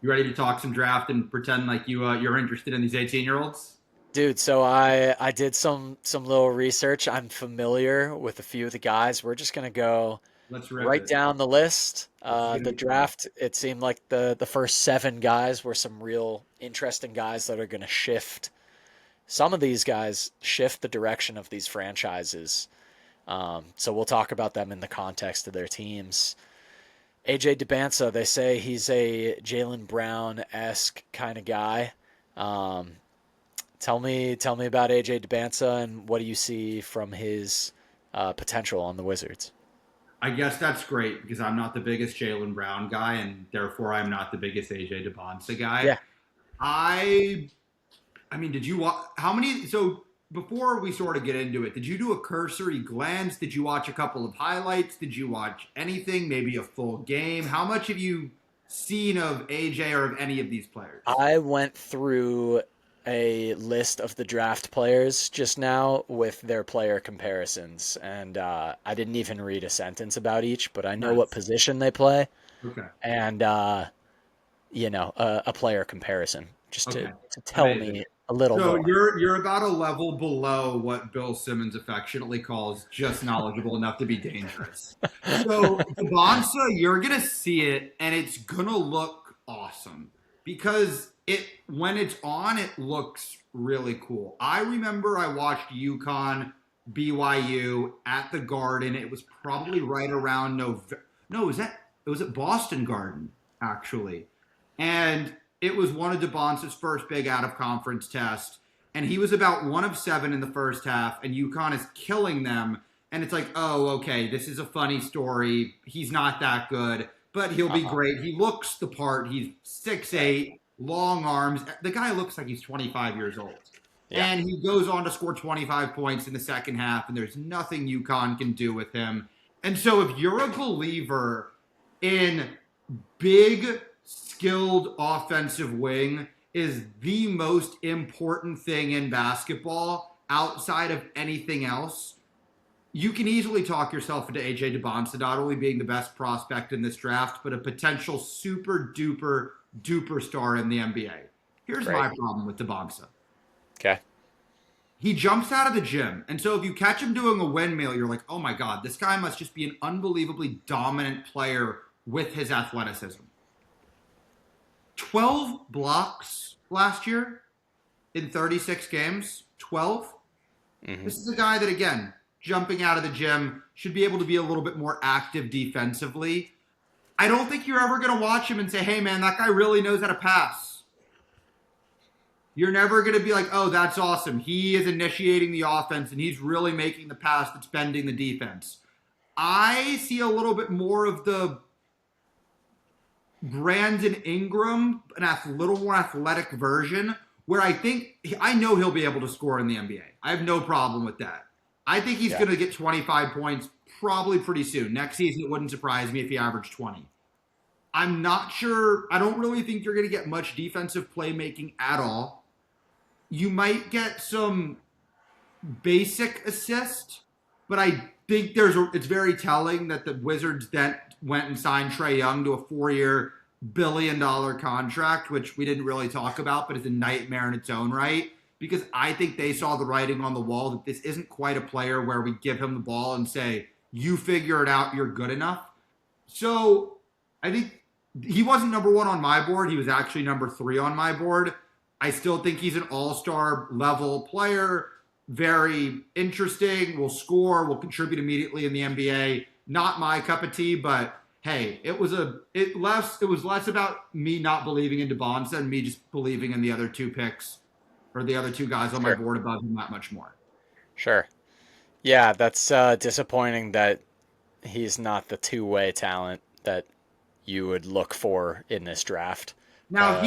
You ready to talk some draft and pretend like you're interested in these 18-year-olds? Dude, so I did some little research. I'm familiar with a few of the guys. We're just gonna go Let's rip right it. down the list. This is gonna The be fun. draft, it seemed like the first seven guys were some real interesting guys that are gonna shift. Some of these guys shift the direction of these franchises. So we'll talk about them in the context of their teams. AJ Dybantsa, they say he's a Jaylen Brown-esque kind of guy. Um, tell me about AJ Dybantsa and what do you see from his potential on the Wizards? I guess that's great because I'm not the biggest Jaylen Brown guy, and therefore I'm not the biggest AJ Dybantsa guy. Yeah, I, I mean, did you watch how many? So before we sort of get into it, did you do a cursory glance? Did you watch a couple of highlights? Did you watch anything? Maybe a full game? How much have you seen of AJ or of any of these players? I went through a list of the draft players just now with their player comparisons, and I didn't even read a sentence about each, but I know what Nice. position they play Okay. and a player comparison just Okay. to tell Amazing. me a little So more. you're about a level below what Bill Simmons affectionately calls just knowledgeable enough to be dangerous. So the Bonsa, you're gonna see it, and it's gonna look awesome because it when it's on, it looks really cool. I remember I watched UConn BYU at the Garden. It was probably right around November. No, it was at Boston Garden actually, and it was one of DeBonce's first big out of conference test. And he was about 1 of 7 in the first half, and UConn is killing them. And it's like, oh, okay, this is a funny story. He's not that good, but he'll be Uh-huh. great. He looks the part. He's 6'8", long arms. The guy looks like he's 25 years old. Yeah. And he goes on to score 25 points in the second half, and there's nothing UConn can do with him. And so if you're a believer in big, skilled offensive wing is the most important thing in basketball outside of anything else. You can easily talk yourself into AJ Dybantsa not only being the best prospect in this draft, but a potential super duper duper star in the NBA. Here's Great. my problem with Dybantsa. Okay. He jumps out of the gym. And so if you catch him doing a windmill, you're like, oh my God, this guy must just be an unbelievably dominant player with his athleticism. 12 blocks last year in 36 games. 12. Hmm. This is a guy that, again, jumping out of the gym, should be able to be a little bit more active defensively. I don't think you're ever going to watch him and say, hey, man, that guy really knows how to pass. You're never going to be like, oh, that's awesome. He is initiating the offense and he's really making the pass that's bending the defense. I see a little bit more of the Brandon Ingram, little more athletic version, where I know he'll be able to score in the NBA. I have no problem with that. I think he's Yeah. going to get 25 points probably pretty soon. Next season, it wouldn't surprise me if he averaged 20. I'm not sure. I don't really think you're going to get much defensive playmaking at all. You might get some basic assist, but I think it's very telling that the Wizards then went and signed Trae Young to a 4-year billion-dollar contract, which we didn't really talk about, but is a nightmare in its own right. Because I think they saw the writing on the wall that this isn't quite a player where we give him the ball and say, you figure it out, you're good enough. So I think he wasn't number one on my board. He was actually number 3 on my board. I still think he's an all-star level player. Very interesting. Will score. Will contribute immediately in the NBA. Not my cup of tea, but hey, it was less about me not believing in Dybantsa and me just believing in the other 2 picks or the other 2 guys on my Sure. board above him that much more. Sure. Yeah, that's disappointing that he's not the two-way talent that you would look for in this draft. Now Uh,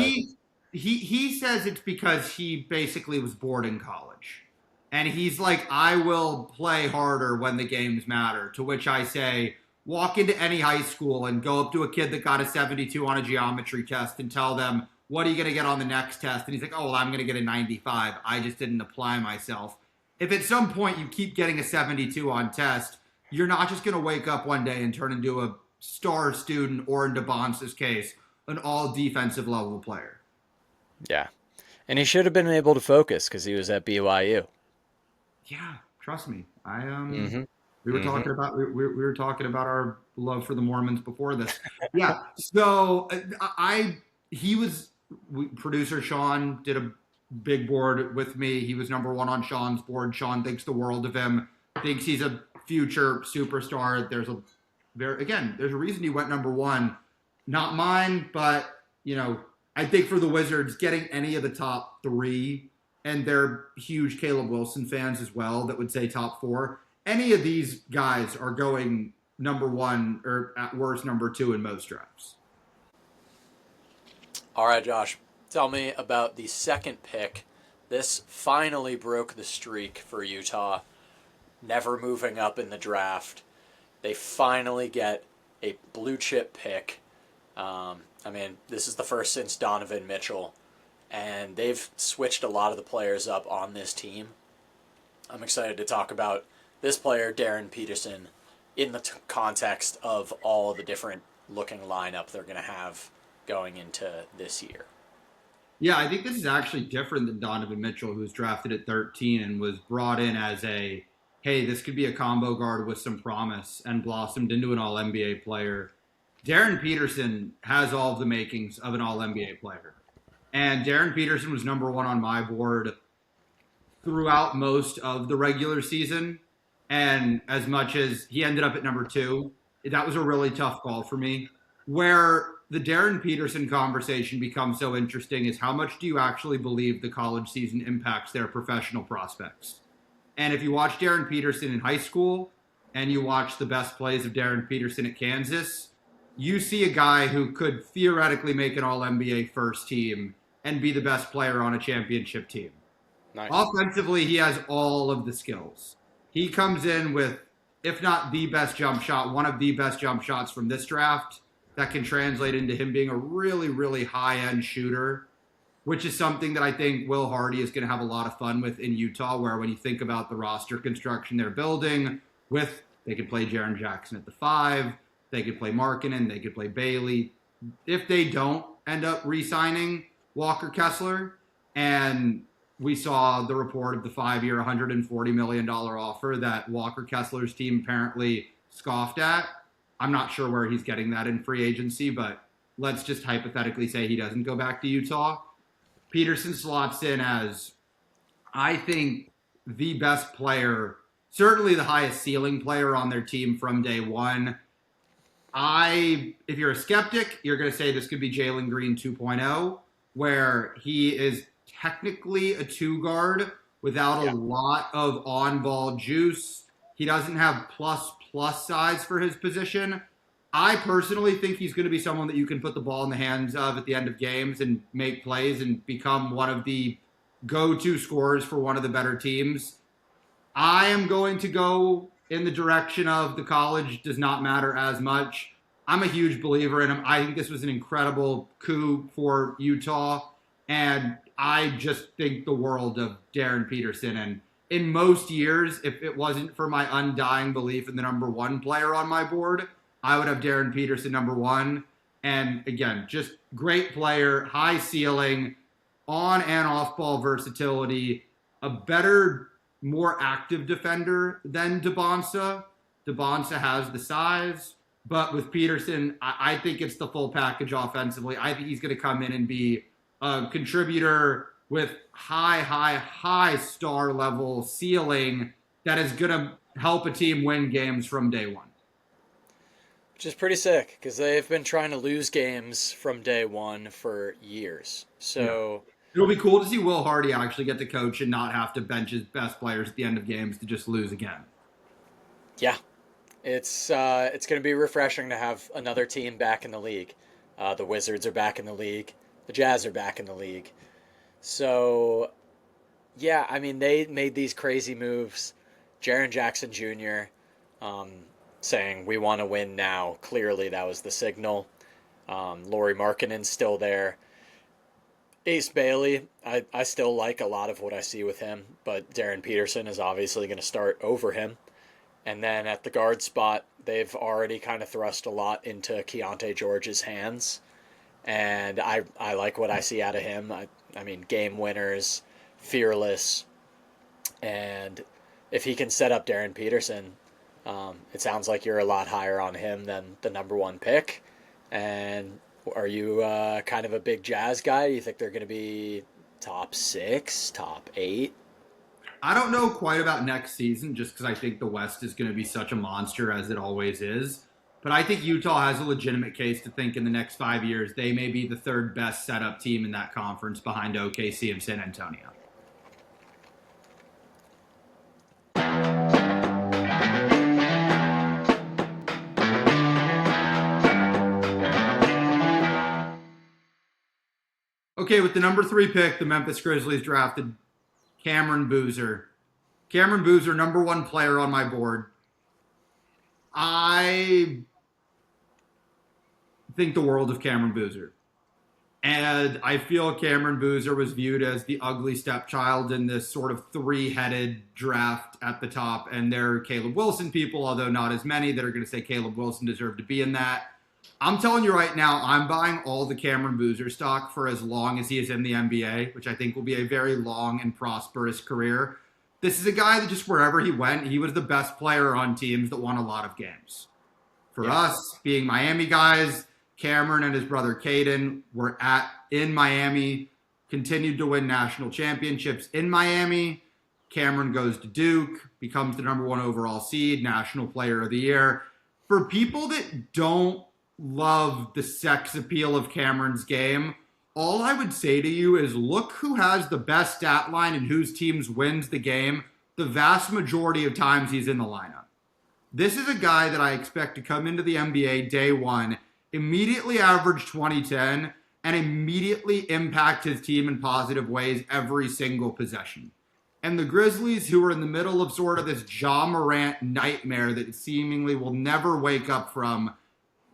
he says it's because he basically was bored in college. And he's like, I will play harder when the games matter. To which I say, walk into any high school and go up to a kid that got a 72 on a geometry test and tell them, what are you going to get on the next test? And he's like, oh, well, I'm going to get a 95. I just didn't apply myself. If at some point you keep getting a 72 on test, you're not just going to wake up one day and turn into a star student or in DeBonce's case, an all defensive level player. Yeah. And he should have been able to focus because he was at BYU. Yeah, trust me. Mm-hmm. We were Mm-hmm. talking about we were talking about our love for the Mormons before this. Yeah. So he was producer Sean did a big board with me. He was number one on Sean's board. Sean thinks the world of him. Thinks he's a future superstar. There's a reason he went number one. Not mine, but I think for the Wizards, getting any of the top three, and they're huge Caleb Wilson fans as well that would say top four. Any of these guys are going number one or at worst number two in most drafts. All right, Josh, tell me about the second pick. This finally broke the streak for Utah, never moving up in the draft. They finally get a blue chip pick. This is the first since Donovan Mitchell, and they've switched a lot of the players up on this team. I'm excited to talk about this player, Darryn Peterson, in the context of all the different looking lineup they're going to have going into this year. Yeah, I think this is actually different than Donovan Mitchell, who was drafted at 13 and was brought in as hey, this could be a combo guard with some promise and blossomed into an all NBA player. Darryn Peterson has all of the makings of an all NBA player. And Darryn Peterson was number one on my board throughout most of the regular season. And as much as he ended up at number two, that was a really tough call for me. Where the Darryn Peterson conversation becomes so interesting is how much do you actually believe the college season impacts their professional prospects? And if you watch Darryn Peterson in high school and you watch the best plays of Darryn Peterson at Kansas, you see a guy who could theoretically make an all-NBA first team and be the best player on a championship team. Nice. Offensively, he has all of the skills. He comes in with, if not the best jump shot, one of the best jump shots from this draft that can translate into him being a really, really high-end shooter, which is something that I think Will Hardy is going to have a lot of fun with in Utah, where when you think about the roster construction they're building they could play Jaren Jackson at the 5, they could play Markkanen, they could play Bailey. If they don't end up re-signing Walker Kessler, and we saw the report of the 5-year, $140 million offer that Walker Kessler's team apparently scoffed at. I'm not sure where he's getting that in free agency, but let's just hypothetically say he doesn't go back to Utah. Peterson slots in as, I think, the best player, certainly the highest ceiling player on their team from day one. If you're a skeptic, you're going to say this could be Jalen Green 2.0, where he is technically a two guard without a lot of on-ball juice. He doesn't have plus size for his position. I personally think he's going to be someone that you can put the ball in the hands of at the end of games and make plays and become one of the go-to scorers for one of the better teams. I am going to go in the direction of the college does not matter as much. I'm a huge believer in him. I think this was an incredible coup for Utah, and I just think the world of Darryn Peterson. And in most years, if it wasn't for my undying belief in the number one player on my board, I would have Darryn Peterson number one. And again, just great player, high ceiling, on and off ball versatility, a better, more active defender than Dybantsa. Dybantsa has the size, but with Peterson, I think it's the full package offensively. I think he's going to come in and be a contributor with high star level ceiling that is going to help a team win games from day one. Which is pretty sick because they've been trying to lose games from day one for years. So it'll be cool to see Will Hardy actually get to coach and not have to bench his best players at the end of games to just lose again. Yeah, it's going to be refreshing to have another team back in the league. The Wizards are back in the league. The Jazz are back in the league. So, yeah, I mean, they made these crazy moves. Jaren Jackson Jr. Saying, we want to win now. Clearly, that was the signal. Lauri Markkanen's still there. Ace Bailey, I still like a lot of what I see with him, but Darryn Peterson is obviously going to start over him. And then at the guard spot, they've already kind of thrust a lot into Keontae George's hands. And I like what I see out of him. I mean, game winners, fearless, and if he can set up Darryn Peterson, it sounds like you're a lot higher on him than the number one pick. And are you kind of a big Jazz guy? Do you think they're going to be top 6, top 8? I don't know quite about next season just because I think the West is going to be such a monster as it always is. But I think Utah has a legitimate case to think in the next 5 years they may be the third best setup team in that conference behind OKC and San Antonio. Okay, with the number 3 pick, the Memphis Grizzlies drafted Cameron Boozer. Cameron Boozer, number 1 player on my board. I think the world of Cameron Boozer. And I feel Cameron Boozer was viewed as the ugly stepchild in this sort of 3-headed draft at the top. And there are Caleb Wilson people, although not as many, that are going to say Caleb Wilson deserved to be in that. I'm telling you right now, I'm buying all the Cameron Boozer stock for as long as he is in the NBA, which I think will be a very long and prosperous career. This is a guy that just wherever he went, he was the best player on teams that won a lot of games. For us, being Miami guys, Cameron and his brother Caden were in Miami, continued to win national championships in Miami. Cameron goes to Duke, becomes the number 1 overall seed, national player of the year. For people that don't love the sex appeal of Cameron's game, all I would say to you is look who has the best stat line and whose teams wins the game the vast majority of times he's in the lineup. This is a guy that I expect to come into the NBA day one, immediately average 20-10, and immediately impact his team in positive ways every single possession. And the Grizzlies, who are in the middle of sort of this Ja Morant nightmare that seemingly will never wake up from,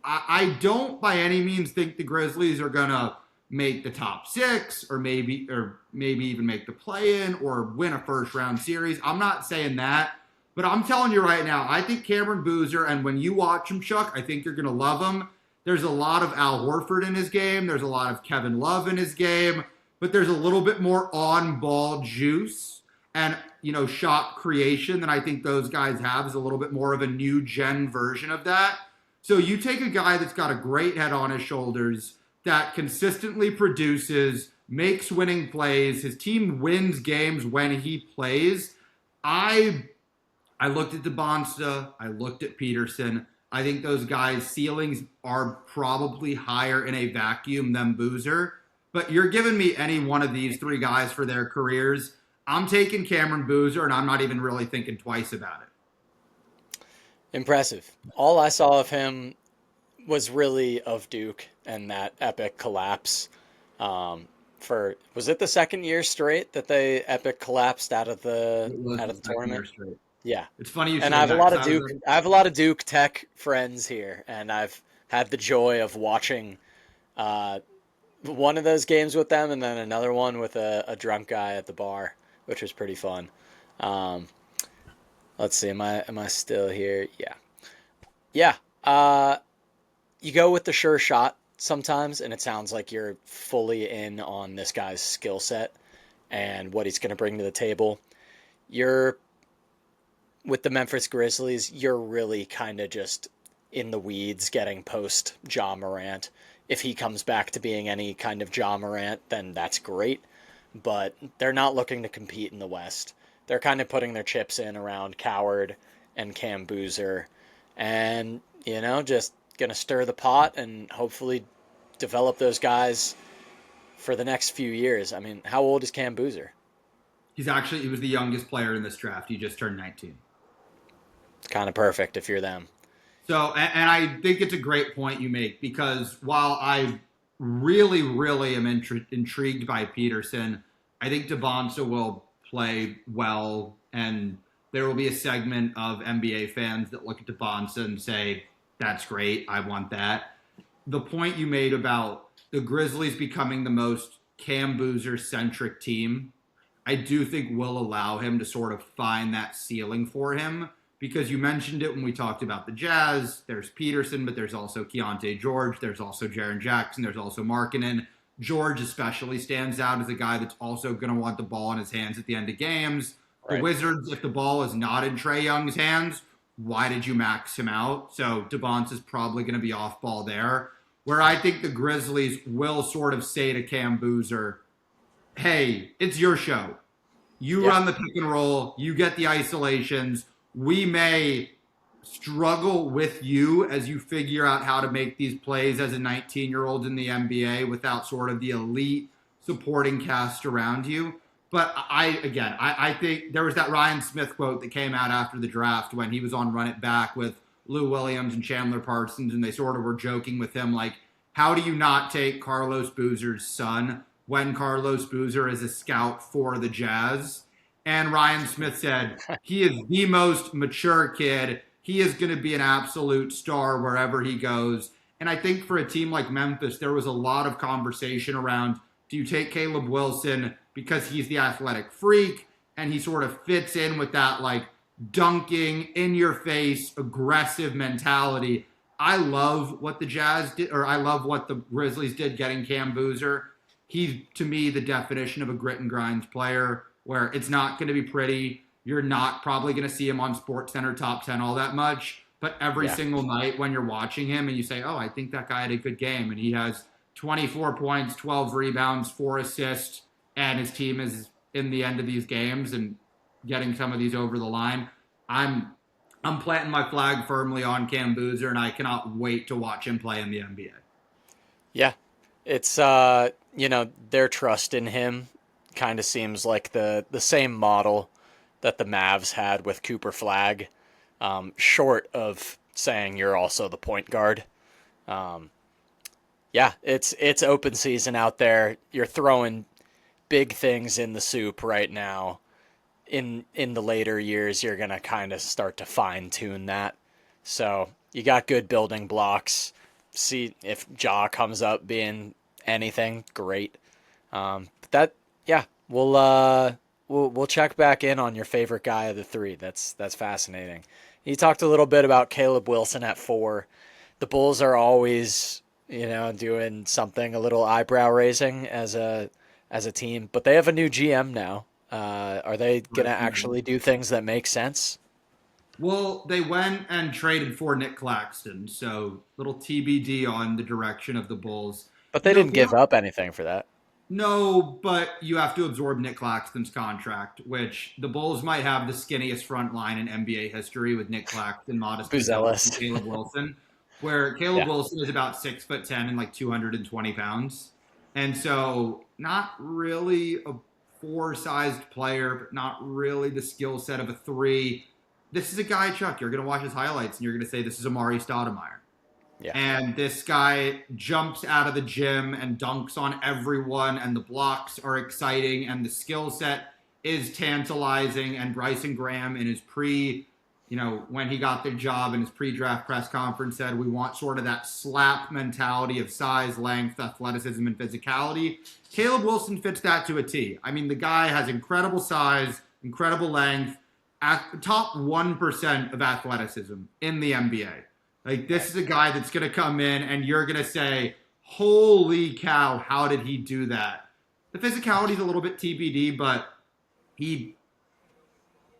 I don't by any means think the Grizzlies are going to make the top 6 or maybe even make the play-in or win a first-round series. I'm not saying that. But I'm telling you right now, I think Cameron Boozer, and when you watch him, Chuck, I think you're going to love him. There's a lot of Al Horford in his game. There's a lot of Kevin Love in his game. But there's a little bit more on-ball juice and, shot creation than I think those guys have. Is a little bit more of a new-gen version of that. So you take a guy that's got a great head on his shoulders, that consistently produces, makes winning plays. His team wins games when he plays. I looked at Dybantsa. I looked at Peterson. I think those guys' ceilings are probably higher in a vacuum than Boozer. But you're giving me any one of these 3 guys for their careers. I'm taking Cameron Boozer, and I'm not even really thinking twice about it. Impressive. All I saw of him was really of Duke and that epic collapse. Was it the second year straight that they epic collapsed out of the tournament? Yeah, it's funny you. And I have a lot of Duke Tech friends here, and I've had the joy of watching one of those games with them, and then another one with a drunk guy at the bar, which was pretty fun. Let's see, am I still here? Yeah. You go with the sure shot sometimes, and it sounds like you're fully in on this guy's skill set and what he's going to bring to the table. With the Memphis Grizzlies, you're really kind of just in the weeds getting post Ja Morant. If he comes back to being any kind of Ja Morant, then that's great. But they're not looking to compete in the West. They're kind of putting their chips in around Coward and Cam Boozer. And, just going to stir the pot and hopefully develop those guys for the next few years. I mean, how old is Cam Boozer? He was the youngest player in this draft. He just turned 19. It's kind of perfect if you're them. So, and I think it's a great point you make, because while I really, really am intrigued by Peterson, I think Dybantsa will play well, and there will be a segment of NBA fans that look at Dybantsa and say, that's great, I want that. The point you made about the Grizzlies becoming the most Cam Boozer-centric team, I do think will allow him to sort of find that ceiling for him, because you mentioned it when we talked about the Jazz. There's Peterson, but there's also Keontae George. There's also Jaren Jackson. There's also Markkanen. George especially stands out as a guy that's also going to want the ball in his hands at the end of games. The Right. Wizards, if the ball is not in Trae Young's hands, why did you max him out? So Dybantsa is probably going to be off ball there. Where I think the Grizzlies will sort of say to Cam Boozer, hey, it's your show. You run the pick and roll. You get the isolations. We may struggle with you as you figure out how to make these plays as a 19-year-old in the NBA without sort of the elite supporting cast around you. But I think there was that Ryan Smith quote that came out after the draft when he was on Run It Back with Lou Williams and Chandler Parsons, and they sort of were joking with him like, how do you not take Carlos Boozer's son when Carlos Boozer is a scout for the Jazz? And Ryan Smith said, he is the most mature kid. He is going to be an absolute star wherever he goes. And I think for a team like Memphis, there was a lot of conversation around, do you take Caleb Wilson because he's the athletic freak and he sort of fits in with that like dunking, in your face, aggressive mentality. I love what the Jazz did, or I love what the Grizzlies did getting Cam Boozer. He's, to me, the definition of a grit and grinds player where it's not going to be pretty. You're not probably going to see him on SportsCenter top 10 all that much. But every single night when you're watching him and you say, oh, I think that guy had a good game, and he has 24 points, 12 rebounds, 4 assists, and his team is in the end of these games and getting some of these over the line. I'm planting my flag firmly on Cam Boozer, and I cannot wait to watch him play in the NBA. Yeah. It's, their trust in him kind of seems like the same model that the Mavs had with Cooper Flagg, short of saying you're also the point guard. It's open season out there. You're throwing big things in the soup right now. In the later years, you're going to kind of start to fine-tune that. So you got good building blocks. See if Ja comes up being anything, great. We'll check back in on your favorite guy of the three. That's fascinating. You talked a little bit about Caleb Wilson at 4. The Bulls are always, doing something a little eyebrow raising as a team, but they have a new GM now. Are they going to actually do things that make sense? Well, they went and traded for Nick Claxton, so little TBD on the direction of the Bulls. But they didn't give up anything for that. No, but you have to absorb Nick Claxton's contract, which the Bulls might have the skinniest front line in NBA history with Nick Claxton, Modest Buzelis, and Caleb Wilson, where Caleb Wilson is about 6'10" and like 220 pounds. And so not really a 4-sized player, but not really the skill set of a 3. This is a guy, Chuck, you're going to watch his highlights and you're going to say this is Amari Stoudemire. Yeah. And this guy jumps out of the gym and dunks on everyone, and the blocks are exciting, and the skill set is tantalizing. And Bryson Graham in his when he got the job in his pre-draft press conference said, we want sort of that slap mentality of size, length, athleticism, and physicality. Caleb Wilson fits that to a T. I mean, the guy has incredible size, incredible length, top 1% of athleticism in the NBA. Like, this is a guy that's going to come in and you're going to say, holy cow, how did he do that? The physicality is a little bit TBD, but he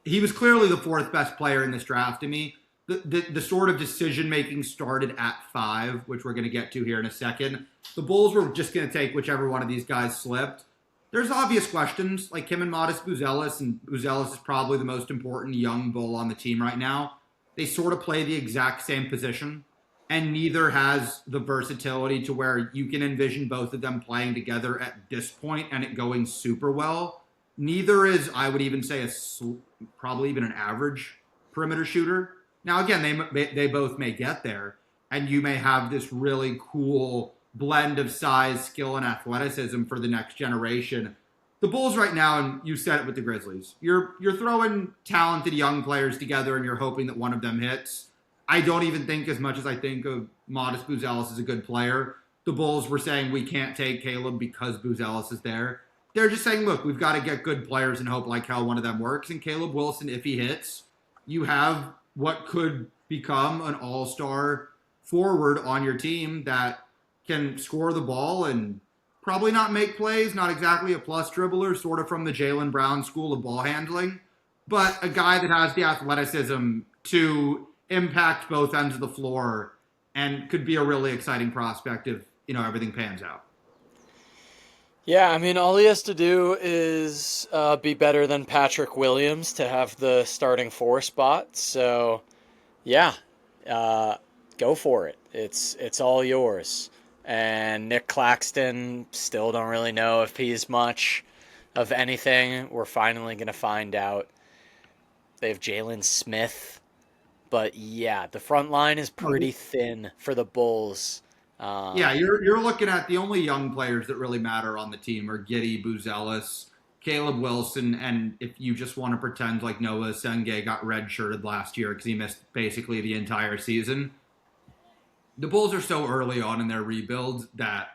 was clearly the 4th best player in this draft to me. The sort of decision-making started at 5, which we're going to get to here in a second. The Bulls were just going to take whichever one of these guys slipped. There's obvious questions, like him and Modest Buzelis, and Buzelis is probably the most important young Bull on the team right now. They sort of play the exact same position, and neither has the versatility to where you can envision both of them playing together at this point and it going super well. Neither is, I would even say, probably even an average perimeter shooter. Now, again, they both may get there, and you may have this really cool blend of size, skill, and athleticism for the next generation. The Bulls right now, and you said it with the Grizzlies, you're throwing talented young players together and you're hoping that one of them hits. I don't even think, as much as I think of Modest Buzelis as a good player, the Bulls were saying we can't take Caleb because Buzelis is there. They're just saying, look, we've got to get good players and hope like hell one of them works. And Caleb Wilson, if he hits, you have what could become an all-star forward on your team that can score the ball and probably not make plays, not exactly a plus dribbler, sort of from the Jaylen Brown school of ball handling, but a guy that has the athleticism to impact both ends of the floor and could be a really exciting prospect if, everything pans out. Yeah, I mean, all he has to do is be better than Patrick Williams to have the starting 4 spot. So, yeah, go for it. It's all yours. And Nick Claxton, still don't really know if he's much of anything. We're finally going to find out. They have Jalen Smith. But yeah, the front line is pretty thin for the Bulls. Yeah, you're looking at the only young players that really matter on the team are Giddey, Buzelis, Caleb Wilson, and if you just want to pretend like Noah Senge got redshirted last year because he missed basically the entire season. The Bulls are so early on in their rebuild that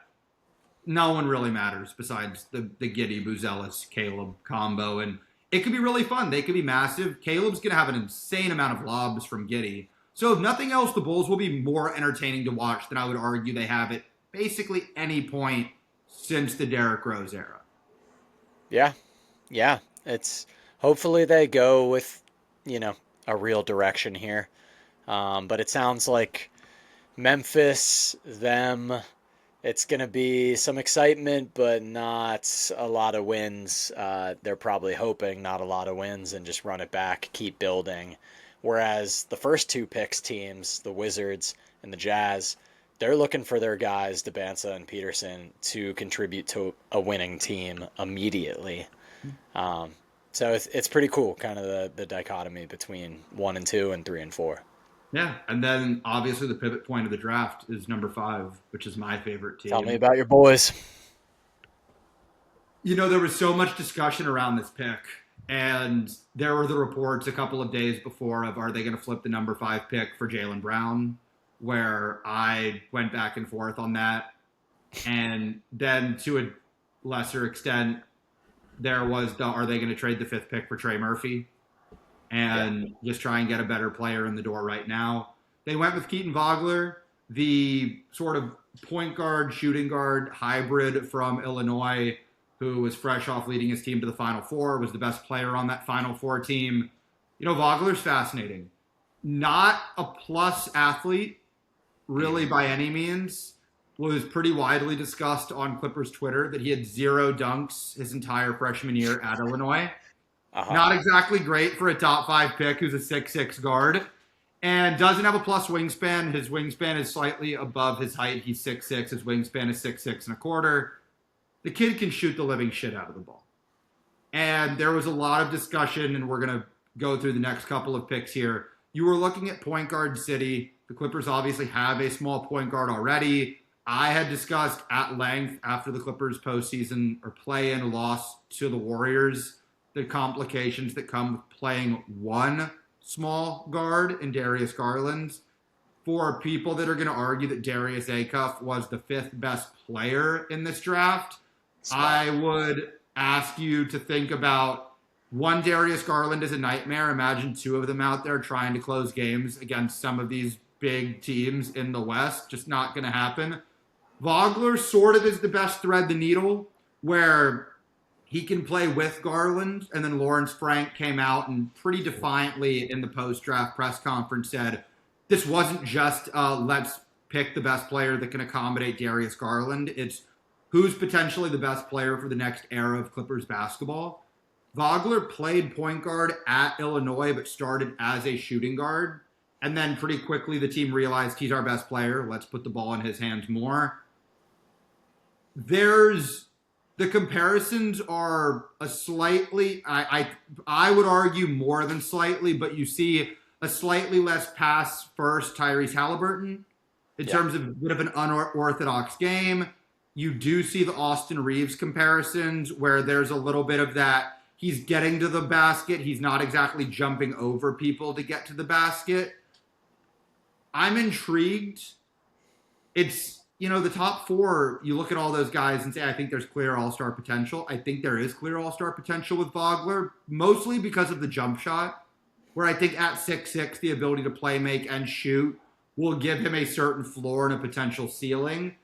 no one really matters besides the Giddey, Buzelis, Caleb combo, and it could be really fun. They could be massive. Caleb's going to have an insane amount of lobs from Giddey. So if nothing else, the Bulls will be more entertaining to watch than I would argue they have at basically any point since the Derrick Rose era. Yeah. It's hopefully they go with, a real direction here. But it sounds like Memphis, it's going to be some excitement, but not a lot of wins. They're probably hoping not a lot of wins and just run it back, keep building. Whereas the first 2 picks teams, the Wizards and the Jazz, they're looking for their guys, Dybantsa and Peterson, to contribute to a winning team immediately. So it's pretty cool, kind of the dichotomy between 1 and 2 and 3 and 4. Yeah, and then obviously the pivot point of the draft is number 5, which is my favorite team. Tell me about your boys. There was so much discussion around this pick. And there were the reports a couple of days before of, are they going to flip the number 5 pick for Jaylen Brown, where I went back and forth on that. And then to a lesser extent, there was are they going to trade the 5th pick for Trey Murphy and just try and get a better player in the door right now? They went with Keaton Wagler, the sort of point guard, shooting guard hybrid from Illinois, who was fresh off leading his team to the Final Four, was the best player on that Final Four team. Wagler's fascinating. Not a plus athlete, really, by any means. Was pretty widely discussed on Clippers Twitter that he had 0 dunks his entire freshman year at Illinois. Not exactly great for a top 5 pick who's a 6'6" guard. And doesn't have a plus wingspan. His wingspan is slightly above his height. He's 6'6". His wingspan is 6'6.25". The kid can shoot the living shit out of the ball. And there was a lot of discussion, and we're going to go through the next couple of picks here. You were looking at point guard city. The Clippers obviously have a small point guard already. I had discussed at length after the Clippers postseason or play-in loss to the Warriors the complications that come with playing one small guard in Darius Garland. For people that are going to argue that Darius Acuff was the 5th best player in this draft, I would ask you to think about one, Darius Garland is a nightmare. Imagine 2 of them out there trying to close games against some of these big teams in the West. Just not going to happen. Wagler sort of is the best thread the needle, where he can play with Garland. And then Lawrence Frank came out and pretty defiantly in the post-draft press conference said, this wasn't just let's pick the best player that can accommodate Darius Garland. It's who's potentially the best player for the next era of Clippers basketball. Wagler played point guard at Illinois, but started as a shooting guard. And then pretty quickly the team realized he's our best player. Let's put the ball in his hands more. The comparisons are a slightly, I would argue more than slightly, but you see a slightly less pass first Tyrese Halliburton in terms of a bit of an unorthodox game. You do see the Austin Reeves comparisons where there's a little bit of that. He's getting to the basket. He's not exactly jumping over people to get to the basket. I'm intrigued. It's, the top 4, you look at all those guys and say, I think there's clear all-star potential. I think there is clear all-star potential with Wagler, mostly because of the jump shot. where I think at 6'6", the ability to play, make, and shoot will give him a certain floor and a potential ceiling.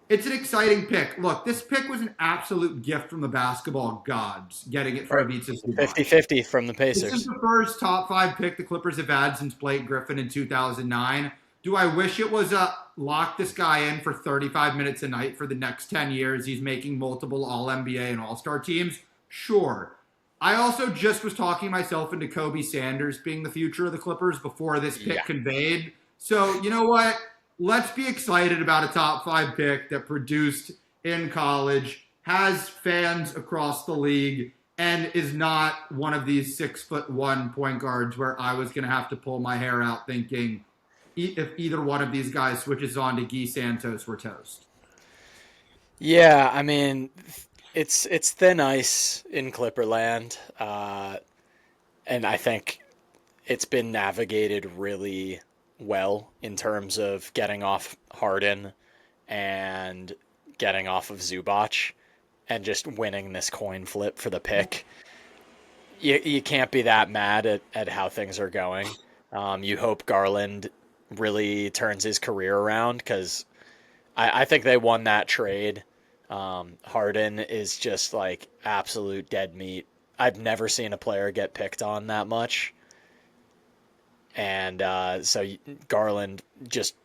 It's an exciting pick. Look, this pick was an absolute gift from the basketball gods, getting it for Right. Ivica Zubac. 50-50 from the This is Pacers. the first top 5 pick the Clippers have had since Blake Griffin in 2009. Do I wish it was a lock this guy in for 35 minutes a night for the next 10 years? He's making multiple All-NBA and All-Star teams? Sure. I also just was talking myself into Kobe Sanders being the future of the Clippers before this pick conveyed. So, you know what? Let's be excited about a top 5 pick that produced in college, has fans across the league, and is not one of these 6'1" point guards where I was going to have to pull my hair out thinking if either one of these guys switches on to Guy Santos, we're toast. Yeah, I mean, it's thin ice in Clipperland, and I think it's been navigated really well in terms of getting off Harden and getting off of Zubac and just winning this coin flip for the pick. You can't be that mad at how things are going. You hope Garland really turns his career around because I think they won that trade. Harden is just like absolute dead meat. I've never seen a player get picked on that much. And so Garland, just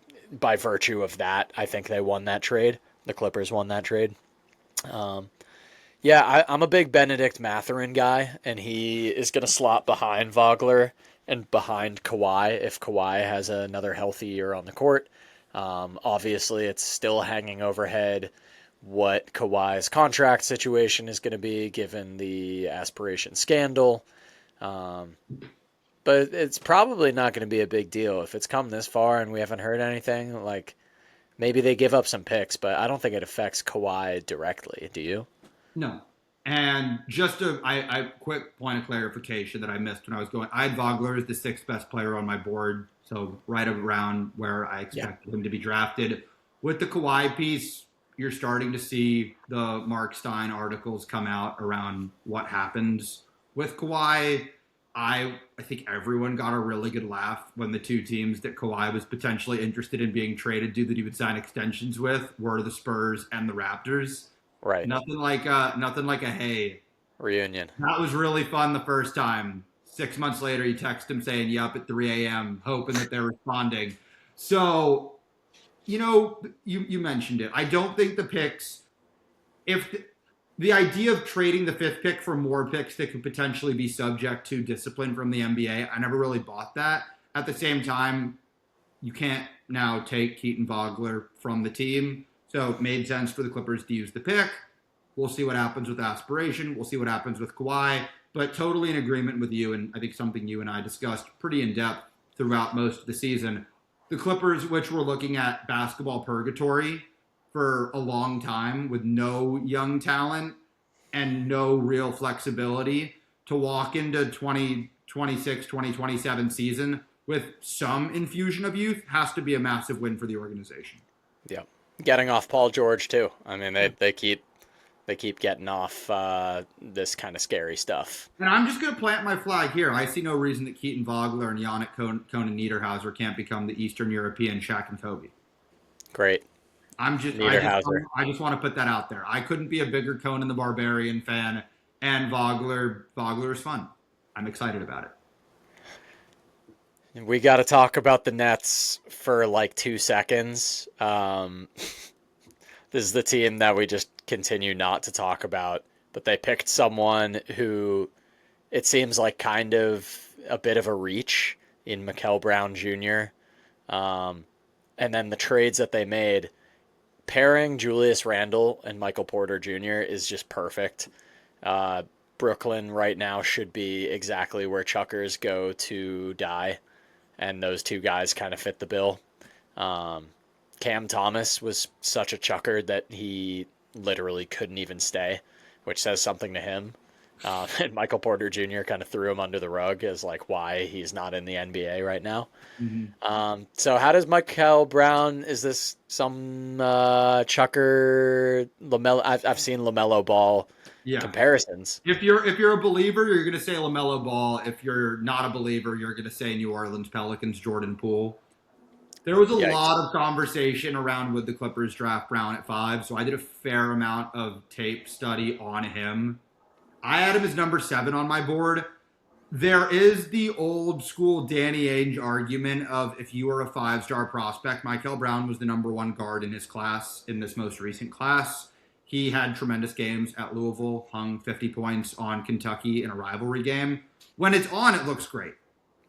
by virtue of that, I think they won that trade. The Clippers won that trade. Yeah, I'm a big Benedict Mathurin guy, and he is going to slot behind Vogler and behind Kawhi if Kawhi has another healthy year on the court. Obviously, it's still hanging overhead what Kawhi's contract situation is going to be given the aspiration scandal. But it's probably not going to be a big deal. If it's come this far and we haven't heard anything, like maybe they give up some picks, but I don't think it affects Kawhi directly. Do you? No. And just a quick point of clarification that I missed when I was going. I had Vogler as the 6th best player on my board, so right around where I expected him to be drafted. With the Kawhi piece, you're starting to see the Mark Stein articles come out around what happens with Kawhi. I think everyone got a really good laugh when the two teams that Kawhi was potentially interested in being traded to that he would sign extensions with were the Spurs and the Raptors. Right. Nothing like a hey Reunion. that was really fun the first time. 6 months later, you text him saying you up at 3 a.m. hoping that they're responding. So, you mentioned it. I don't think the picks, if the idea of trading the 5th pick for more picks that could potentially be subject to discipline from the NBA, I never really bought that. At the same time, you can't now take Keaton Wagler from the team. So it made sense for the Clippers to use the pick. We'll see what happens with aspiration. We'll see what happens with Kawhi. But totally in agreement with you, and I think something you and I discussed pretty in depth throughout most of the season. The Clippers, which were looking at basketball purgatory for a long time with no young talent and no real flexibility, to walk into 2026, 2027 season with some infusion of youth has to be a massive win for the organization. Yeah. Getting off Paul George too. I mean, they keep getting off this kind of scary stuff. And I'm just going to plant my flag here. I see no reason that Keaton Vogler and Yannick Conan Niederhauser can't become the Eastern European Shaq and Kobe. Great. I just want to put that out there. I couldn't be a bigger Conan the Barbarian fan, and Vogler is fun. I'm excited about it. We got to talk about the Nets for like 2 seconds. This is the team that we just continue not to talk about, but they picked someone who it seems like kind of a bit of a reach in Mikal Brown Jr. And then the trades that they made, pairing Julius Randle and Michael Porter Jr. is just perfect. Brooklyn right now should be exactly where Chuckers go to die. And those two guys kind of fit the bill. Cam Thomas was such a chucker that he literally couldn't even stay, which says something to him. And Michael Porter Jr. kind of threw him under the rug as like why he's not in the NBA right now. Mhm. So how does Michael Brown? Is this some Chucker Lamelo? I've seen Lamelo Ball Yeah. comparisons. If you're a believer, you're going to say LaMelo Ball. If you're not a believer, you're going to say New Orleans Pelicans Jordan Poole. There was a Yikes. lot of conversation around would the Clippers draft Brown at 5, so I did a fair amount of tape study on him. I had him as number 7 on my board. There is the old school Danny Ainge argument of if you were a 5-star prospect, Michael Brown was the number 1 guard in his class, in this most recent class. He had tremendous games at Louisville, hung 50 points on Kentucky in a rivalry game. When it's on, it looks great.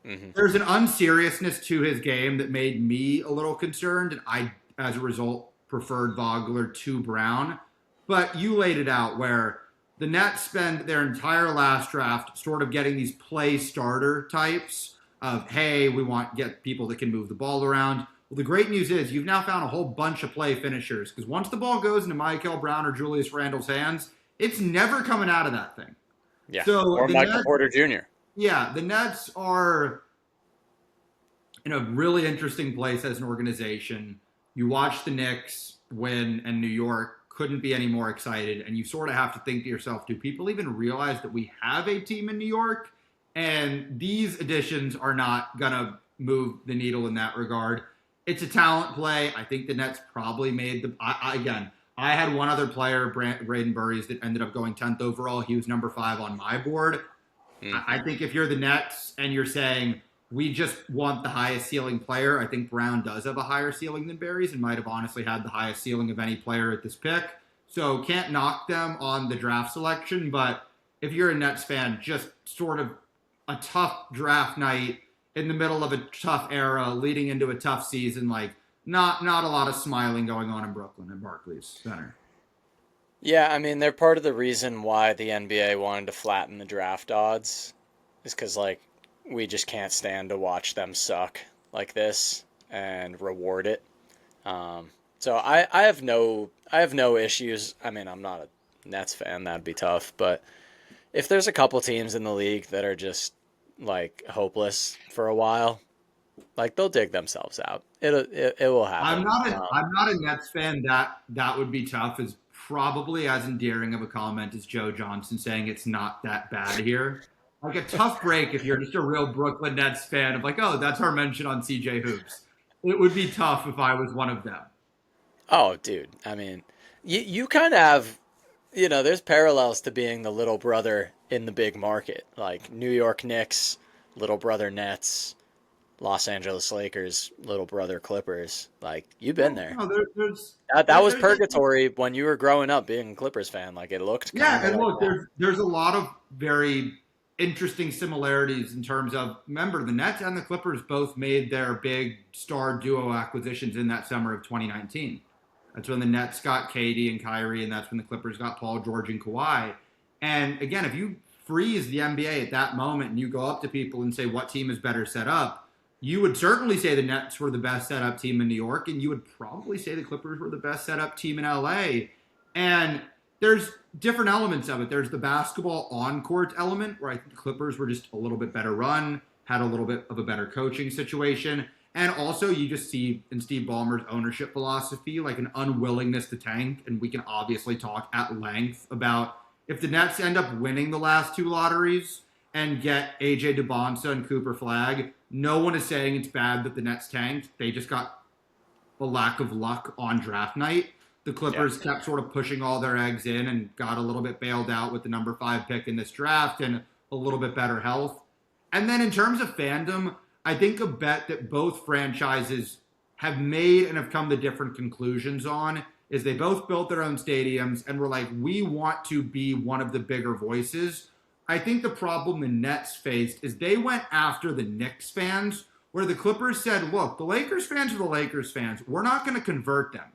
Mm-hmm. There's an unseriousness to his game that made me a little concerned, and I, as a result, preferred Wagler to Brown. But you laid it out where the Nets spend their entire last draft sort of getting these play starter types of, hey, we want to get people that can move the ball around. Well, the great news is you've now found a whole bunch of play finishers because once the ball goes into Michael Brown or Julius Randle's hands, it's never coming out of that thing. Yeah. So Or the Michael Nets, Porter Jr. yeah, the Nets are in a really interesting place as an organization. You watch the Knicks win, and New York couldn't be any more excited. And you sort of have to think to yourself, do people even realize that we have a team in New York? And these additions are not going to move the needle in that regard. It's a talent play. I think the Nets probably made the. I had one other player, Braden Burries, that ended up going 10th overall. He was number 5 on my board. Mm-hmm. I think if you're the Nets and you're saying, we just want the highest ceiling player, I think Brown does have a higher ceiling than Barry's and might have honestly had the highest ceiling of any player at this pick. So can't knock them on the draft selection, but if you're a Nets fan, just sort of a tough draft night in the middle of a tough era leading into a tough season, like not a lot of smiling going on in Brooklyn and Barclays Center. Yeah, I mean, they're part of the reason why the NBA wanted to flatten the draft odds is because, like, we just can't stand to watch them suck like this and reward it. So I have no issues. I mean, I'm not a Nets fan. That'd be tough. But if there's a couple teams in the league that are just, like, hopeless for a while, like, they'll dig themselves out. It will happen. I'm not a Nets fan. That would be tough. Is probably as endearing of a comment as Joe Johnson saying it's not that bad here. Like a tough break if you're just a real Brooklyn Nets fan of like, oh, that's our mention on CJ Hoops. It would be tough if I was one of them. Oh, dude. I mean, you kind of have, there's parallels to being the little brother in the big market. Like New York Knicks, little brother Nets, Los Angeles Lakers, little brother Clippers. Like, you've been there. No, That was purgatory when you were growing up being a Clippers fan. Like, it looked yeah, and like look, that. there's a lot of very interesting similarities in terms of, remember, the Nets and the Clippers both made their big star duo acquisitions in that summer of 2019. That's when the Nets got KD and Kyrie, and that's when the Clippers got Paul George and Kawhi. And again, if you freeze the NBA at that moment and you go up to people and say what team is better set up, you would certainly say the Nets were the best set up team in New York, and you would probably say the Clippers were the best set up team in LA. And there's different elements of it. There's the basketball on-court element, where I think the Clippers were just a little bit better run, had a little bit of a better coaching situation. And also, you just see in Steve Ballmer's ownership philosophy, like an unwillingness to tank. And we can obviously talk at length about if the Nets end up winning the last 2 lotteries and get AJ Dybantsa and Cooper Flagg, no one is saying it's bad that the Nets tanked. They just got a lack of luck on draft night. The Clippers kept sort of pushing all their eggs in and got a little bit bailed out with the number 5 pick in this draft and a little bit better health. And then in terms of fandom, I think a bet that both franchises have made and have come to different conclusions on is they both built their own stadiums and were like, we want to be one of the bigger voices. I think the problem the Nets faced is they went after the Knicks fans, where the Clippers said, look, the Lakers fans are the Lakers fans. We're not going to convert them.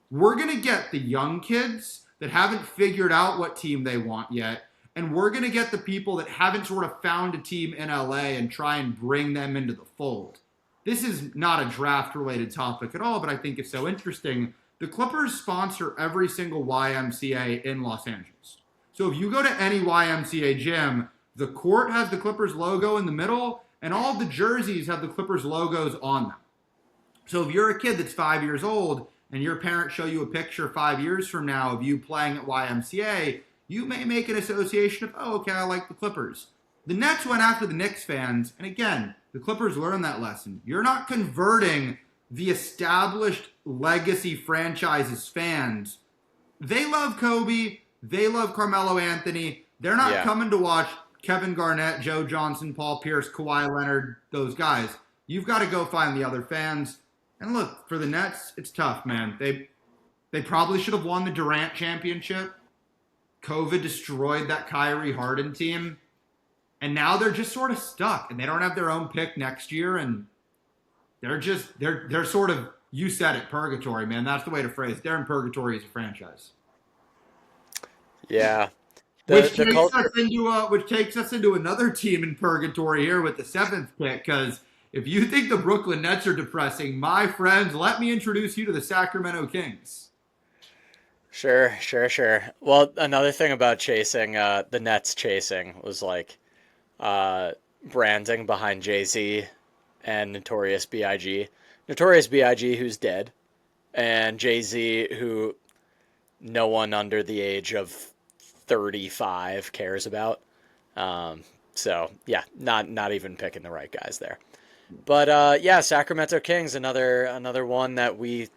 We're going to get the young kids that haven't figured out what team they want yet, and we're going to get the people that haven't sort of found a team in LA and try and bring them into the fold. This is not a draft-related topic at all, but I think it's so interesting. The Clippers sponsor every single YMCA in Los Angeles. So if you go to any YMCA gym, the court has the Clippers logo in the middle, and all of the jerseys have the Clippers logos on them. So if you're a kid that's 5 years old and your parents show you a picture 5 years from now of you playing at YMCA, you may make an association of, oh, okay, I like the Clippers. The Nets went after the Knicks fans, and again, the Clippers learned that lesson. You're not converting the established legacy franchises fans. They love Kobe. They love Carmelo Anthony. They're not coming to watch Kevin Garnett, Joe Johnson, Paul Pierce, Kawhi Leonard, those guys. You've got to go find the other fans. And look, for the Nets, it's tough, man. They probably should have won the Durant championship. COVID destroyed that Kyrie Harden team. And now they're just sort of stuck, and they don't have their own pick next year, and they're sort of, you said it, purgatory, man. That's the way to phrase it. They're in purgatory as a franchise. Yeah. Which takes us into another team in purgatory here with the 7th pick, because if you think the Brooklyn Nets are depressing, my friends, let me introduce you to the Sacramento Kings. Sure. Well, another thing about chasing, the Nets chasing was like branding behind Jay-Z and Notorious B.I.G. Notorious B.I.G. who's dead, and Jay-Z who no one under the age of 35 cares about. So yeah, not even picking the right guys there. But yeah, Sacramento Kings, another one that we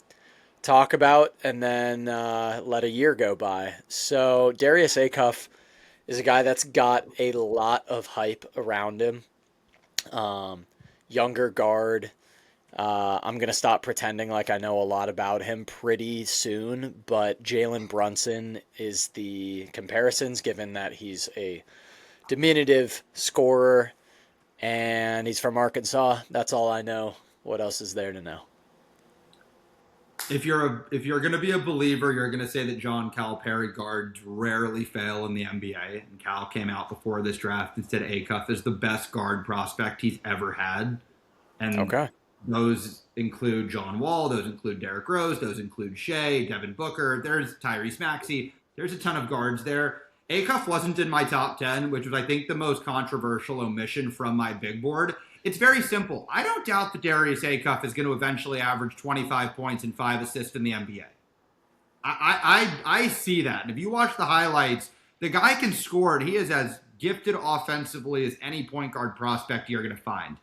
talk about and then let a year go by. So Darius Acuff is a guy that's got a lot of hype around him. Younger guard. I'm going to stop pretending like I know a lot about him pretty soon, but Jalen Brunson is the comparisons, given that he's a diminutive scorer and he's from Arkansas. That's all I know. What else is there to know? If you're going to be a believer, you're going to say that John Calipari guards rarely fail in the NBA. And Cal came out before this draft and said Acuff is the best guard prospect he's ever had. And those include John Wall, those include Derrick Rose, those include Shea, Devin Booker, there's Tyrese Maxey. There's a ton of guards there. Acuff wasn't in my top 10, which was, I think, the most controversial omission from my big board. It's very simple. I don't doubt that Darius Acuff is going to eventually average 25 points and 5 assists in the NBA. I see that. And if you watch the highlights, the guy can score. He is as gifted offensively as any point guard prospect you're going to find.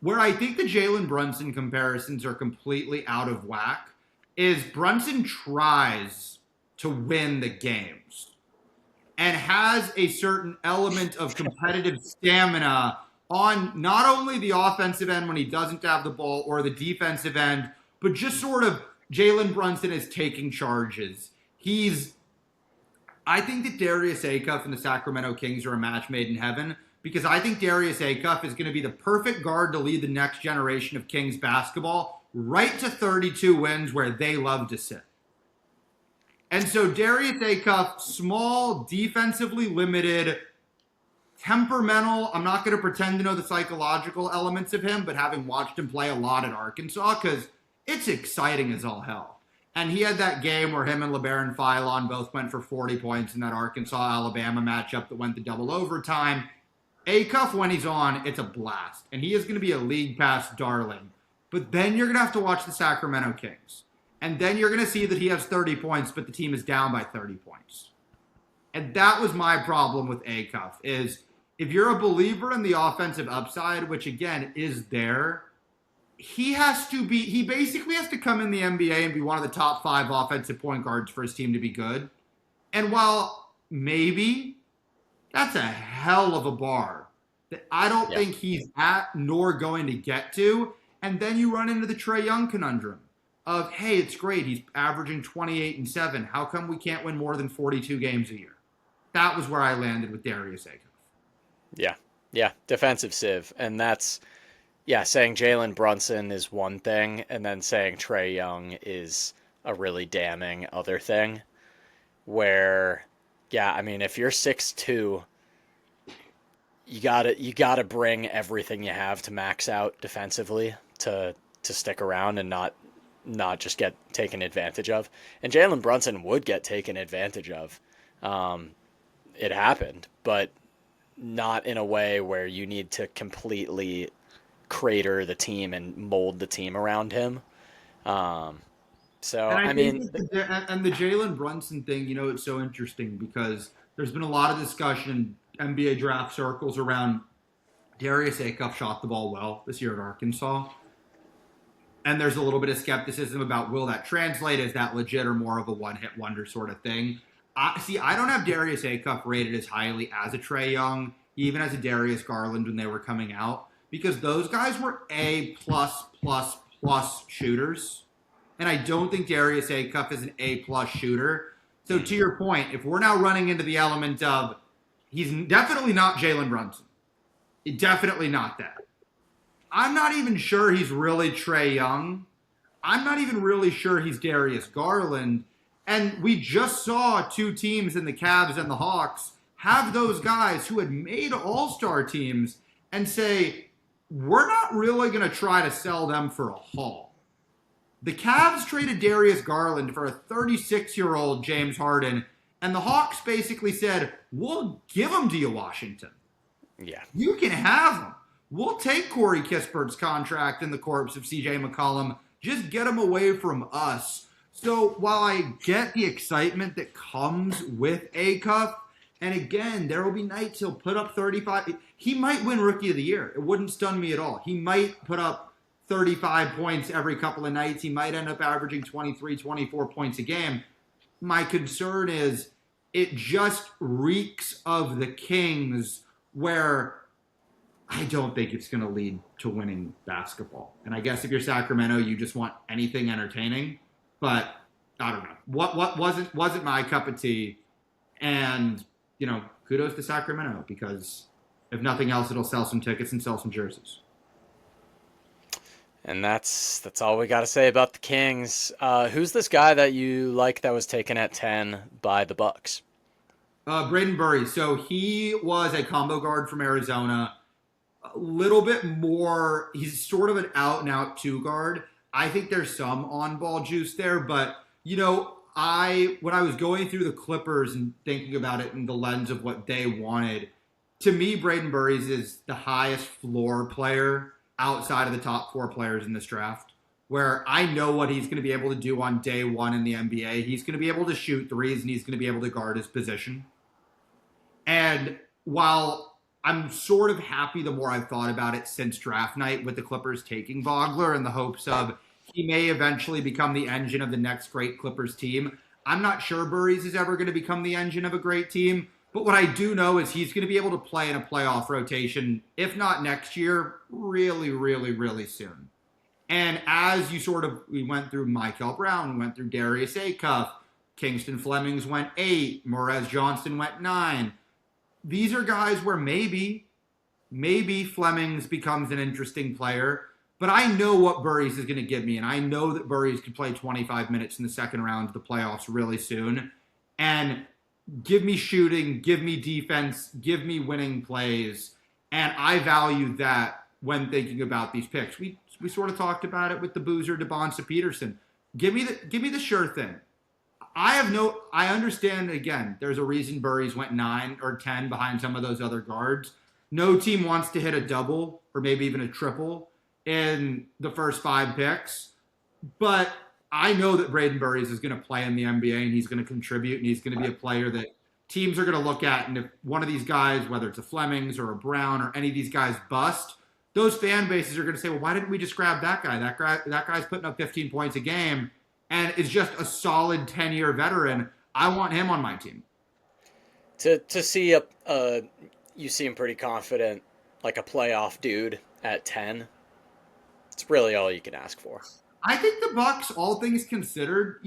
Where I think the Jalen Brunson comparisons are completely out of whack is Brunson tries to win the games and has a certain element of competitive stamina on not only the offensive end when he doesn't have the ball or the defensive end, but just sort of Jalen Brunson is taking charges. I think that Darius Acuff and the Sacramento Kings are a match made in heaven, because I think Darius Acuff is going to be the perfect guard to lead the next generation of Kings basketball right to 32 wins where they love to sit. And so Darius Acuff, small, defensively limited, temperamental. I'm not going to pretend to know the psychological elements of him, but having watched him play a lot at Arkansas, because it's exciting as all hell. And he had that game where him and LeBaron Philon both went for 40 points in that Arkansas-Alabama matchup that went to double overtime. Acuff, when he's on, it's a blast. And he is going to be a league pass darling. But then you're going to have to watch the Sacramento Kings. And then you're going to see that he has 30 points, but the team is down by 30 points. And that was my problem with Acuff, is if you're a believer in the offensive upside, which again is there, he basically has to come in the NBA and be one of the top 5 offensive point guards for his team to be good. And while maybe that's a hell of a bar that I don't think he's at nor going to get to, and then you run into the Trae Young conundrum of, hey, it's great, he's averaging 28 and 7. How come we can't win more than 42 games a year? That was where I landed with Darius Acuff. Yeah, defensive sieve. And that's, saying Jalen Brunson is one thing, and then saying Trae Young is a really damning other thing. Where, if you're 6'2", you gotta bring everything you have to max out defensively to stick around and not just get taken advantage of. And Jalen Brunson would get taken advantage of. It happened, but not in a way where you need to completely crater the team and mold the team around him. So, And I I think mean, that the Jalen Brunson thing, it's so interesting because there's been a lot of discussion in NBA draft circles around Darius Acuff shot the ball well this year at Arkansas. And there's a little bit of skepticism about will that translate? Is that legit or more of a one-hit wonder sort of thing? I don't have Darius Acuff rated as highly as a Trae Young, even as a Darius Garland when they were coming out, because those guys were A plus plus plus shooters. And I don't think Darius Acuff is an A plus shooter. So to your point, if we're now running into the element of he's definitely not Jalen Brunson, definitely not that. I'm not even sure he's really Trae Young. I'm not even really sure he's Darius Garland. And we just saw two teams in the Cavs and the Hawks have those guys who had made all-star teams and say, we're not really going to try to sell them for a haul. The Cavs traded Darius Garland for a 36-year-old James Harden, and the Hawks basically said, we'll give him to you, Washington. yeah. You can have him. We'll take Corey Kispert's contract in the corpse of CJ McCollum. Just get him away from us. So while I get the excitement that comes with Acuff, and again, there will be nights he'll put up 35. He might win Rookie of the Year. It wouldn't stun me at all. He might put up 35 points every couple of nights. He might end up averaging 23, 24 points a game. My concern is it just reeks of the Kings where I don't think it's going to lead to winning basketball. And I guess if you're Sacramento, you just want anything entertaining. But I don't know. What wasn't my cup of tea. And, kudos to Sacramento because if nothing else, it'll sell some tickets and sell some jerseys. And that's all we got to say about the Kings. Who's this guy that you like that was taken at 10 by the Bucks? Braden Burry. So he was a combo guard from Arizona. A little bit more, he's sort of an out-and-out two guard. I think there's some on-ball juice there, but, when I was going through the Clippers and thinking about it in the lens of what they wanted, to me, Braden Burry's is the highest floor player outside of the top four players in this draft, where I know what he's going to be able to do on day one in the NBA. He's going to be able to shoot threes, and he's going to be able to guard his position. And while I'm sort of happy the more I've thought about it since draft night with the Clippers taking Wagler in the hopes of he may eventually become the engine of the next great Clippers team, I'm not sure Burries is ever going to become the engine of a great team. But what I do know is he's going to be able to play in a playoff rotation, if not next year, really, really, really soon. And as we went through Michael Brown, we went through Darius Acuff, Kingston Flemings went 8, Morez Johnston went 9. These are guys where maybe Flemings becomes an interesting player, but I know what Burries is going to give me, and I know that Burries could play 25 minutes in the second round of the playoffs really soon. And give me shooting, give me defense, give me winning plays, and I value that when thinking about these picks. We sort of talked about it with the Boozer Dybantsa Peterson. Give me the sure thing. I understand, again, there's a reason Burries went 9 or 10 behind some of those other guards. No team wants to hit a double or maybe even a triple in the first 5 picks. But I know that Braden Burries is going to play in the NBA and he's going to contribute and he's going to be a player that teams are going to look at. And if one of these guys, whether it's a Flemings or a Brown or any of these guys bust, those fan bases are going to say, well, why didn't we just grab that guy? That guy's putting up 15 points a game and is just a solid 10-year veteran. I want him on my team. To see you seem pretty confident, like a playoff dude at 10. It's really all you can ask for. I think the Bucks, all things considered,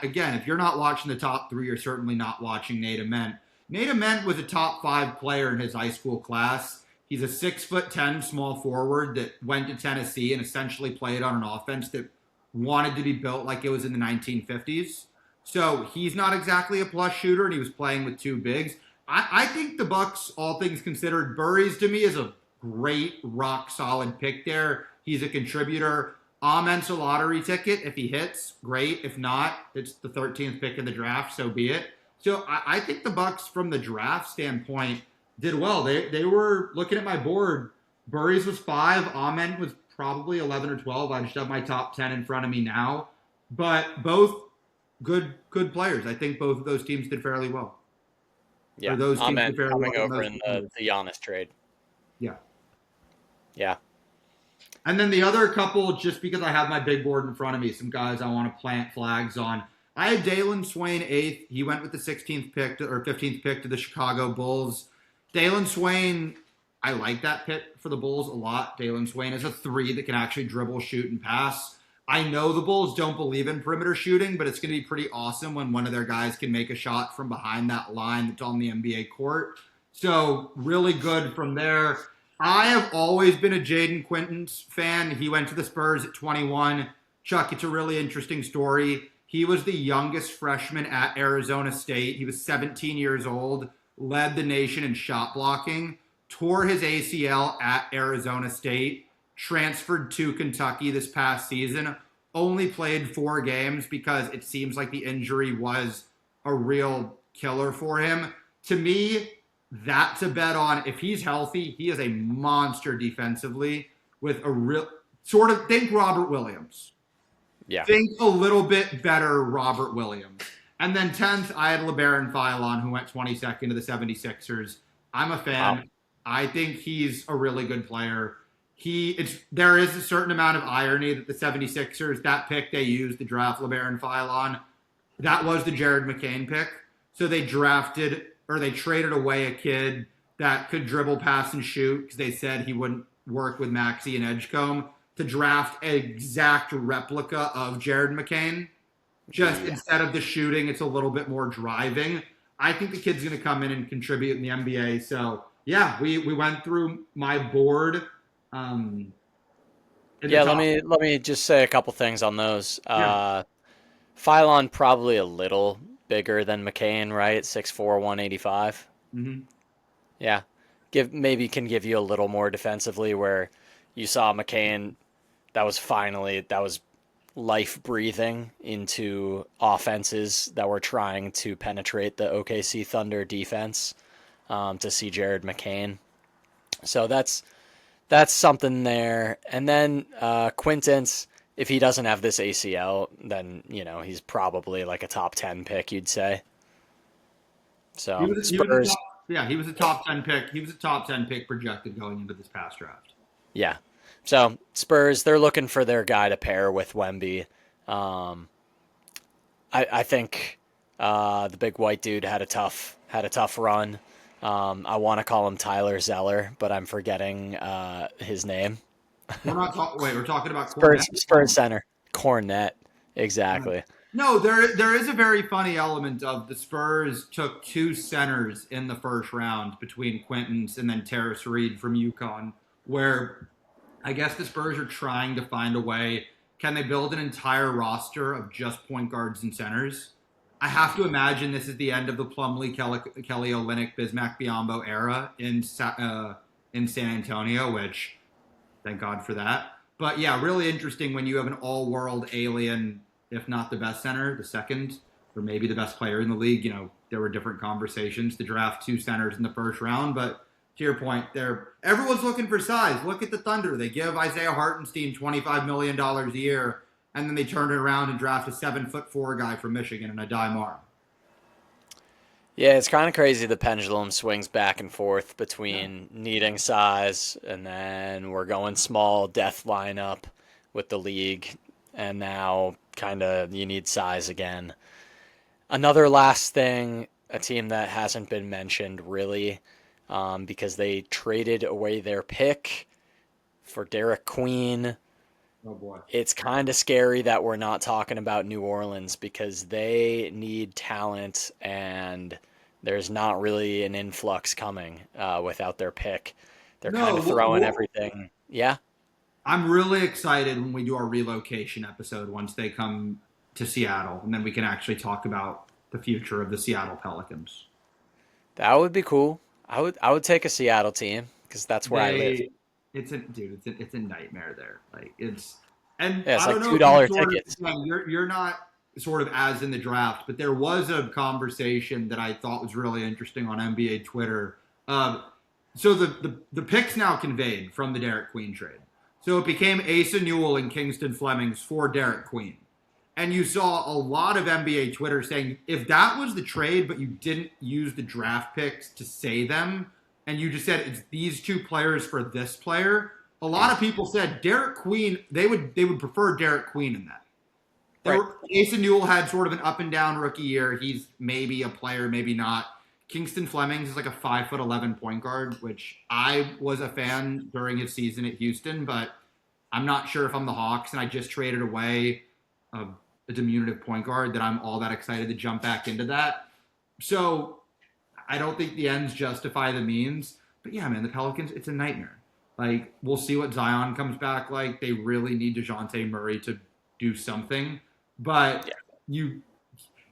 again, if you're not watching the top 3, you're certainly not watching Nate Ament. Nate Ament was a top 5 player in his high school class. He's a 6'10" small forward that went to Tennessee and essentially played on an offense that wanted to be built like it was in the 1950s. So he's not exactly a plus shooter, and he was playing with 2 bigs. I think the Bucks, all things considered, Burries to me is a great, rock-solid pick there. He's a contributor. Amen's a lottery ticket. If he hits, great. If not, it's the 13th pick of the draft, so be it. So I think the Bucks, from the draft standpoint, did well. They were looking at my board. Burries was 5. Amen was probably 11 or 12. I just have my top 10 in front of me now. But both good players. I think both of those teams did fairly well. Or Yeah, those teams Amen did fairly coming well. over in the Giannis trade. Yeah. Yeah. And then the other couple, just because I have my big board in front of me, some guys I want to plant flags on. I had Dalen Swain 8th. He went with the 16th pick or 15th pick to the Chicago Bulls. Dalen Swain, I like that pick for the Bulls a lot. Dalen Swain is a 3 that can actually dribble, shoot, and pass. I know the Bulls don't believe in perimeter shooting, but it's going to be pretty awesome when one of their guys can make a shot from behind that line that's on the NBA court. So really good from there. I have always been a Jaden Quintons fan. He went to the Spurs at 21. Chuck, it's a really interesting story. He was the youngest freshman at Arizona State. He was 17 years old, led the nation in shot blocking, tore his ACL at Arizona State, transferred to Kentucky this past season, only played 4 games because it seems like the injury was a real killer for him. To me, that's a bet on. If he's healthy, he is a monster defensively with a real sort of, think Robert Williams. Yeah. Think a little bit better Robert Williams. And then 10th, I had LeBaron Philon, who went 22nd to the 76ers. I'm a fan. Wow. I think he's a really good player. There is a certain amount of irony that the 76ers, that pick they used to draft LeBaron Philon, that was the Jared McCain pick. So they traded away a kid that could dribble, pass, and shoot because they said he wouldn't work with Maxey and Edgecombe to draft an exact replica of Jared McCain. Instead of the shooting, it's a little bit more driving. I think the kid's going to come in and contribute in the NBA. So, yeah, we went through my board. Let me just say a couple things on those. Yeah. Philon probably a little bigger than McCain, right? 6'4", 185. Mm-hmm. Yeah. Can give you a little more defensively, where you saw McCain, that was life breathing into offenses that were trying to penetrate the OKC Thunder defense, to see Jared McCain. So that's something there. And then Quintons, if he doesn't have this ACL, then he's probably like a top 10 pick, you'd say. So He was Spurs, he was a top 10 pick. He was a top 10 pick projected going into this past draft. yeah. So Spurs, they're looking for their guy to pair with Wemby. I think the big white dude had a tough run. I want to call him Tyler Zeller, but I'm forgetting his name. We're talking about Cornet. Spurs center. Cornet. Exactly. No, there is a very funny element of the Spurs took 2 centers in the first round between Quintons and then Terrace Reed from UConn, where I guess the Spurs are trying to find a way. Can they build an entire roster of just point guards and centers? I have to imagine this is the end of the Plumlee, Kelly Olynyk, Bismack Biyombo era in San Antonio, which, thank God for that. But yeah, really interesting when you have an all-world alien, if not the best center, the second, or maybe the best player in the league. There were different conversations to draft 2 centers in the first round, but to your point, everyone's looking for size. Look at the Thunder. They give Isaiah Hartenstein $25 million a year, and then they turn it around and draft a 7'4" guy from Michigan and a Adai Mar. Yeah, it's kind of crazy. The pendulum swings back and forth between needing size, and then we're going small death lineup with the league, and now kind of you need size again. Another last thing, a team that hasn't been mentioned really, because they traded away their pick for Derek Queen. Oh boy. It's kind of scary that we're not talking about New Orleans, because they need talent, and there's not really an influx coming without their pick. They're kind of throwing everything. Yeah. I'm really excited when we do our relocation episode once they come to Seattle, and then we can actually talk about the future of the Seattle Pelicans. That would be cool. I would take a Seattle team, because that's where I live. It's a nightmare there. Like it's Yeah, it's I like don't know $2 if you tickets. you're not sort of as in the draft, but there was a conversation that I thought was really interesting on NBA Twitter. So the picks now conveyed from the Derek Queen trade. So it became Asa Newell and Kingston Flemings for Derek Queen. And you saw a lot of NBA Twitter saying, if that was the trade, but you didn't use the draft picks to say them, and you just said it's these two players for this player, a lot of people said Derek Queen, they would prefer Derek Queen in that. Asa Newell had sort of an up and down rookie year. He's maybe a player, maybe not. Kingston Flemings is like a 5'11" point guard, which I was a fan during his season at Houston, but I'm not sure if I'm the Hawks and I just traded away a diminutive point guard that I'm all that excited to jump back into that. So I don't think the ends justify the means. But yeah, man, the Pelicans, it's a nightmare. Like, we'll see what Zion comes back like. They really need DeJounte Murray to do something. But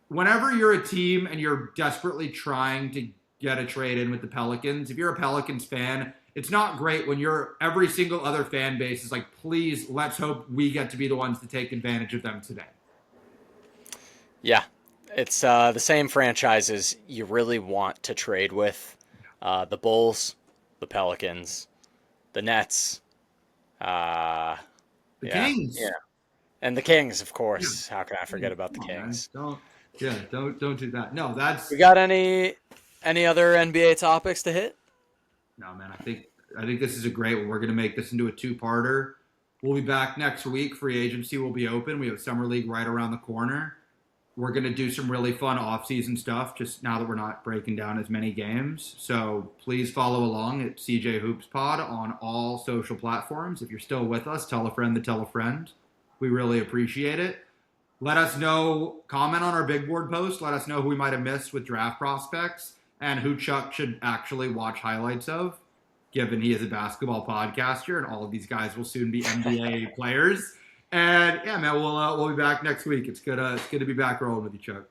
whenever you're a team and you're desperately trying to get a trade in with the Pelicans, if you're a Pelicans fan, it's not great when every single other fan base is like, please, let's hope we get to be the ones to take advantage of them today. Yeah, it's the same franchises you really want to trade with. The Bulls, the Pelicans, the Nets, the Kings. Yeah. And the Kings, of course. Yeah. How can I forget about the Kings? Man. Don't do that. No, that's. We got any other NBA topics to hit? No, man. I think this is a great one. We're going to make this into a two-parter. We'll be back next week. Free agency will be open. We have Summer League right around the corner. We're going to do some really fun off-season stuff just now that we're not breaking down as many games. So please follow along at CJ Hoops Pod on all social platforms. If you're still with us, tell a friend to tell a friend. We really appreciate it. Let us know, comment on our big board post. Let us know who we might have missed with draft prospects and who Chuck should actually watch highlights of, given he is a basketball podcaster and all of these guys will soon be NBA players. And yeah, man, we'll be back next week. It's good to be back rolling with you, Chuck.